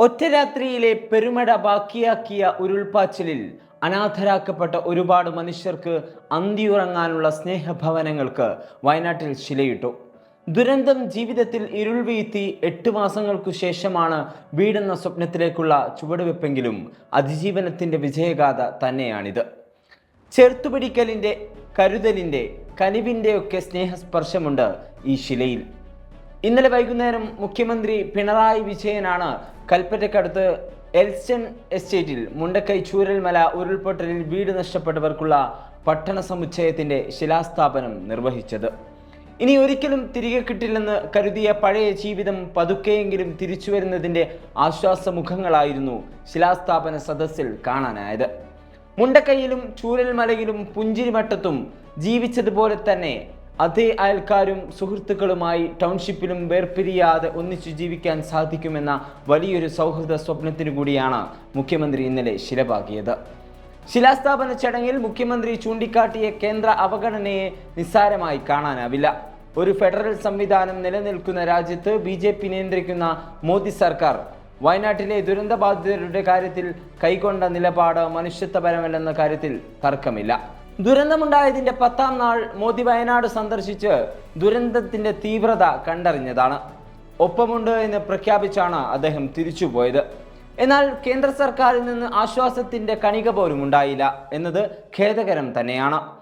ഒറ്റ രാത്രിയിലെ പെരുമഴ ബാക്കിയാക്കിയ ഉരുൾപ്പാച്ചിലിൽ അനാഥരാക്കപ്പെട്ട ഒരുപാട് മനുഷ്യർക്ക് അന്തിയുറങ്ങാനുള്ള സ്നേഹഭവനങ്ങൾക്ക് വയനാട്ടിൽ ശിലയിട്ടു. ദുരന്തം ജീവിതത്തിൽ ഇരുൾ വീഴ്ത്തി 8 മാസങ്ങൾക്കു ശേഷമാണ് വീടെന്ന സ്വപ്നത്തിലേക്കുള്ള ചുവടുവെപ്പെങ്കിലും അതിജീവനത്തിന്റെ വിജയഗാഥ തന്നെയാണിത്. ചേർത്തുപിടിക്കലിന്റെ, കരുതലിന്റെ, കനിവിന്റെയൊക്കെ സ്നേഹസ്പർശമുണ്ട് ഈ ശിലയിൽ. ഇന്നലെ വൈകുന്നേരം മുഖ്യമന്ത്രി പിണറായി വിജയനാണ് കൽപ്പറ്റക്കടുത്ത് എൽസ്റ്റൺ എസ്റ്റേറ്റിൽ മുണ്ടക്കൈ ചൂരൽമല ഉരുൾപൊട്ടലിൽ വീട് നഷ്ടപ്പെട്ടവർക്കുള്ള പട്ടണ സമുച്ചയത്തിന്റെ ശിലാസ്ഥാപനം നിർവഹിച്ചത്. ഇനി ഒരിക്കലും തിരികെ കിട്ടില്ലെന്ന് കരുതിയ പഴയ ജീവിതം പതുക്കെയെങ്കിലും തിരിച്ചു വരുന്നതിന്റെ ആശ്വാസമുഖങ്ങളായിരുന്നു ശിലാസ്ഥാപന സദസ്സിൽ കാണാനായത്. മുണ്ടക്കൈയിലും ചൂരൽമലയിലും പുഞ്ചിരിമട്ടത്തും ജീവിച്ചതുപോലെ തന്നെ അതേ അയൽക്കാരും സുഹൃത്തുക്കളുമായി ടൗൺഷിപ്പിലും വേർപിരിയാതെ ഒന്നിച്ചു ജീവിക്കാൻ സാധിക്കുമെന്ന വലിയൊരു സൗഹൃദ സ്വപ്നത്തിനു കൂടിയാണ് മുഖ്യമന്ത്രി ഇന്നലെ ശിലപാകിയത്. ശിലാസ്ഥാപന ചടങ്ങിൽ മുഖ്യമന്ത്രി ചൂണ്ടിക്കാട്ടിയ കേന്ദ്ര അവഗണനയെ നിസ്സാരമായി കാണാനാവില്ല. ഒരു ഫെഡറൽ സംവിധാനം നിലനിൽക്കുന്ന രാജ്യത്ത് BJP നിയന്ത്രിക്കുന്ന മോദി സർക്കാർ വയനാട്ടിലെ ദുരന്തബാധിതരുടെ കാര്യത്തിൽ കൈക്കൊണ്ട നിലപാട് മനുഷ്യത്വപരമല്ലെന്ന കാര്യത്തിൽ തർക്കമില്ല. ദുരന്തമുണ്ടായതിന്റെ 10ാം നാൾ മോദി വയനാട് സന്ദർശിച്ച് ദുരന്തത്തിന്റെ തീവ്രത കണ്ടറിഞ്ഞതാണ്. ഒപ്പമുണ്ട് എന്ന് പ്രഖ്യാപിച്ചാണ് അദ്ദേഹം തിരിച്ചുപോയത്. എന്നാൽ കേന്ദ്ര സർക്കാരിൽ നിന്ന് ആശ്വാസത്തിന്റെ കണിക പോലും ഉണ്ടായില്ല എന്നത് ഖേദകരം തന്നെയാണ്.